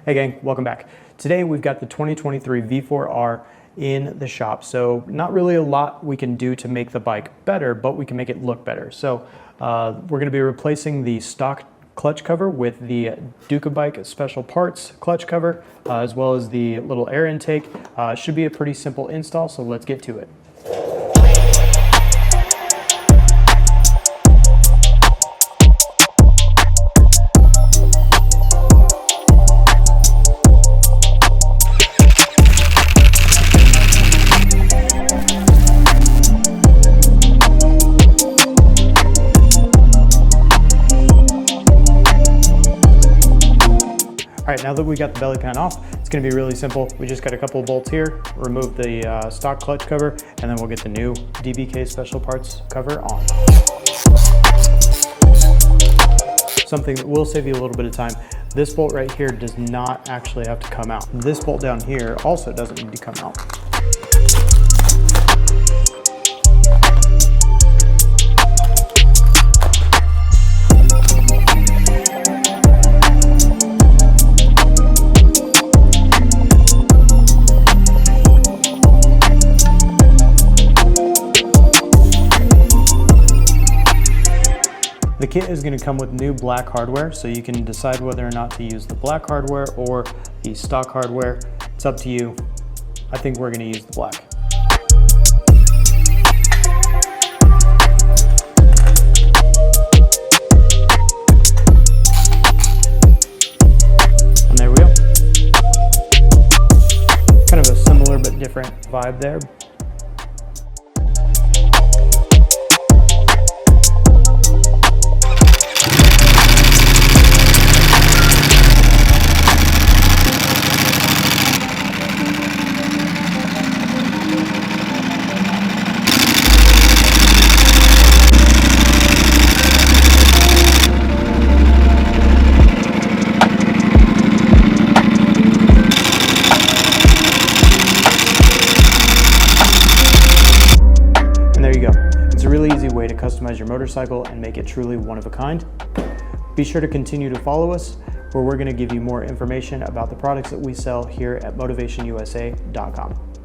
Hey gang, welcome back. Today we've got the 2023 V4R in the shop. So not really a lot we can do to make the bike better, but we can make it look better. So we're gonna be replacing the stock clutch cover with the Ducabike special parts clutch cover, as well as the little air intake. Should be a pretty simple install, so let's get to it. All right, now that we got the belly pan off, it's gonna be really simple. We just got a couple of bolts here, remove the stock clutch cover, and then we'll get the new DBK special parts cover on. Something that will save you a little bit of time. This bolt right here does not actually have to come out. This bolt down here also doesn't need to come out. The kit is going to come with new black hardware, so you can decide whether or not to use the black hardware or the stock hardware. It's up to you. I think we're going to use the black. And there we go. Kind of a similar but different vibe there. It's a really easy way to customize your motorcycle and make it truly one of a kind. Be sure to continue to follow us, where we're going to give you more information about the products that we sell here at MotovationUSA.com.